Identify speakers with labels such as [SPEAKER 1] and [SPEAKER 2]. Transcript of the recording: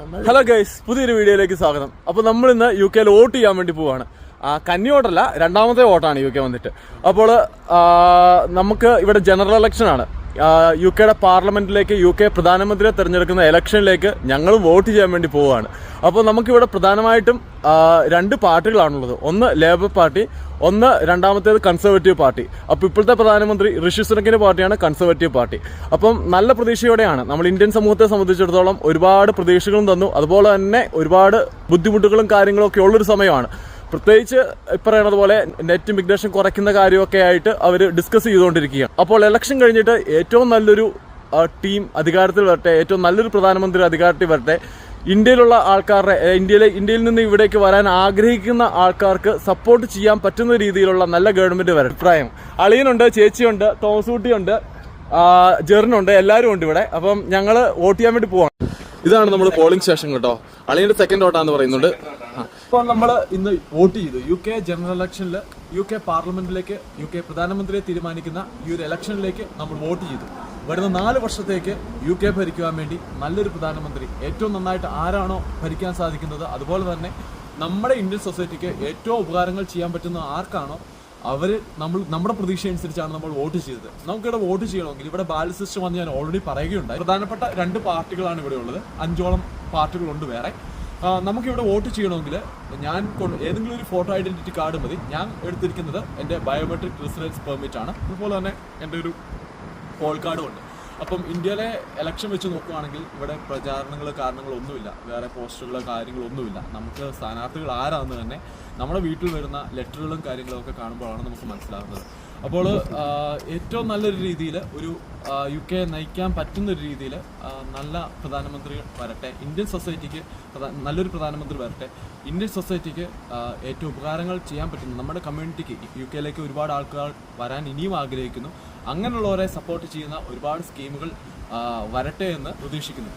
[SPEAKER 1] Hello guys, പുതിയൊരു വീഡിയോയിലേക്ക് സ്വാഗതം. അപ്പോൾ നമ്മൾ ഇന്ന് യു കെയിൽ വോട്ട് ചെയ്യാൻ വേണ്ടി പോവാണ്. കന്നി വോട്ടല്ല, രണ്ടാമത്തെ വോട്ടാണ് യു കെ വന്നിട്ട്. അപ്പോൾ നമുക്ക് ഇവിടെ ജനറൽ ഇലക്ഷനാണ്. യു കെയുടെ പാർലമെന്റിലേക്ക് യു കെ പ്രധാനമന്ത്രിയെ തിരഞ്ഞെടുക്കുന്ന ഇലക്ഷനിലേക്ക് ഞങ്ങളും വോട്ട് ചെയ്യാൻ വേണ്ടി പോവുകയാണ്. അപ്പോൾ നമുക്കിവിടെ പ്രധാനമായിട്ടും രണ്ട് പാർട്ടികളാണുള്ളത്. ഒന്ന് ലേബർ പാർട്ടി, ഒന്ന് രണ്ടാമത്തേത് കൺസർവേറ്റീവ് പാർട്ടി. അപ്പോൾ ഇപ്പോഴത്തെ പ്രധാനമന്ത്രി ഋഷി സുനക്കിന്റെ പാർട്ടിയാണ് കൺസർവേറ്റീവ് പാർട്ടി. അപ്പം നല്ല പ്രതീക്ഷയോടെയാണ് നമ്മൾ ഇന്ത്യൻ സമൂഹത്തെ സംബന്ധിച്ചിടത്തോളം ഒരുപാട് പ്രതീക്ഷകളും തന്നു. അതുപോലെ തന്നെ ഒരുപാട് ബുദ്ധിമുട്ടുകളും കാര്യങ്ങളും ഒക്കെ ഉള്ളൊരു സമയമാണ്. പ്രത്യേകിച്ച് പറയുന്നത് പോലെ നെറ്റ് മിഗ്രേഷൻ കുറയ്ക്കുന്ന കാര്യമൊക്കെ ആയിട്ട് അവർ ഡിസ്കസ് ചെയ്തുകൊണ്ടിരിക്കുകയാണ്. അപ്പോൾ ഇലക്ഷൻ കഴിഞ്ഞിട്ട് ഏറ്റവും നല്ലൊരു ടീം അധികാരത്തിൽ വരട്ടെ, ഏറ്റവും നല്ലൊരു പ്രധാനമന്ത്രി അധികാരത്തിൽ വരട്ടെ. ഇന്ത്യയിലുള്ള ആൾക്കാരുടെ ഇന്ത്യയിൽ നിന്ന് ഇവിടേക്ക് വരാൻ ആഗ്രഹിക്കുന്ന ആൾക്കാർക്ക് സപ്പോർട്ട് ചെയ്യാൻ പറ്റുന്ന രീതിയിലുള്ള നല്ല ഗവൺമെന്റ് വരട്ടെ. അഭിപ്രായം അളിയനുണ്ട്, ചേച്ചിയുണ്ട്, തോമസൂട്ടിയുണ്ട്, ജെറിനുണ്ട്, എല്ലാവരും ഉണ്ട് ഇവിടെ. അപ്പം ഞങ്ങൾ വോട്ട് ചെയ്യാൻ വേണ്ടി പോവാണ്. ഇതാണ് നമ്മൾ പോളിംഗ് സ്റ്റേഷൻ കേട്ടോ. അളിയന്റെ സെക്കൻഡ് വോട്ടാന്ന് പറയുന്നുണ്ട്. അപ്പോൾ നമ്മൾ ഇന്ന് വോട്ട് ചെയ്തു. യു കെ ജനറൽ ഇലക്ഷനിൽ യു കെ പാർലമെന്റിലേക്ക് യു കെ പ്രധാനമന്ത്രിയെ തീരുമാനിക്കുന്ന ഈ ഒരു ഇലക്ഷനിലേക്ക് നമ്മൾ വോട്ട് ചെയ്തു. വരുന്ന 4 വർഷത്തേക്ക് യു കെ ഭരിക്കുവാൻ വേണ്ടി നല്ലൊരു പ്രധാനമന്ത്രി, ഏറ്റവും നന്നായിട്ട് ആരാണോ ഭരിക്കാൻ സാധിക്കുന്നത്, അതുപോലെ തന്നെ നമ്മുടെ ഇന്ത്യൻ സൊസൈറ്റിക്ക് ഏറ്റവും ഉപകാരങ്ങൾ ചെയ്യാൻ പറ്റുന്ന ആർക്കാണോ നമ്മുടെ പ്രതീക്ഷ അനുസരിച്ചാണ് നമ്മൾ വോട്ട് ചെയ്തത്. നമുക്കിവിടെ വോട്ട് ചെയ്യണമെങ്കിൽ ഇവിടെ ബാലറ്റ് സിസ്റ്റം വന്ന് ഞാൻ ഓൾറെഡി പറയുകയുണ്ടായി. പ്രധാനപ്പെട്ട 2 പാർട്ടികളാണ് ഇവിടെ ഉള്ളത്. 5ഓളം പാർട്ടികളുണ്ട് വേറെ. നമുക്കിവിടെ വോട്ട് ചെയ്യണമെങ്കിൽ ഏതെങ്കിലും ഒരു ഫോട്ടോ ഐഡന്റിറ്റി കാർഡ് മതി. ഞാൻ എടുത്തിരിക്കുന്നത് എൻ്റെ ബയോമെട്രിക് റെസിഡൻസ് പെർമിറ്റ് ആണ്. അതുപോലെ തന്നെ എൻ്റെ ഒരു പോൾ കാർഡും ഉണ്ട്. അപ്പം ഇന്ത്യയിലെ ഇലക്ഷൻ വെച്ച് നോക്കുകയാണെങ്കിൽ ഇവിടെ കാരണങ്ങളൊന്നുമില്ല, വേറെ പോസ്റ്ററുകളോ കാര്യങ്ങളൊന്നുമില്ല. നമുക്ക് സ്ഥാനാർത്ഥികൾ ആരാണെന്ന് തന്നെ നമ്മുടെ വീട്ടിൽ വരുന്ന ലെറ്ററുകളും കാര്യങ്ങളൊക്കെ കാണുമ്പോഴാണ് നമുക്ക് മനസ്സിലാകുന്നത്. അപ്പോൾ ഏറ്റവും നല്ലൊരു രീതിയിൽ ഒരു യു കെ നയിക്കാൻ പറ്റുന്നൊരു രീതിയിൽ നല്ല പ്രധാനമന്ത്രി വരട്ടെ. ഇന്ത്യൻ സൊസൈറ്റിക്ക് നല്ലൊരു പ്രധാനമന്ത്രി വരട്ടെ. ഇന്ത്യൻ സൊസൈറ്റിക്ക് ഏറ്റവും ഉപകാരങ്ങൾ ചെയ്യാൻ പറ്റുന്നു. നമ്മുടെ കമ്മ്യൂണിറ്റിക്ക് യു കെയിലേക്ക് ഒരുപാട് ആൾക്കാർ വരാൻ ഇനിയും ആഗ്രഹിക്കുന്നു. അങ്ങനെയുള്ളവരെ സപ്പോർട്ട് ചെയ്യുന്ന ഒരുപാട് സ്കീമുകൾ വരട്ടെ എന്ന് പ്രതീക്ഷിക്കുന്നു.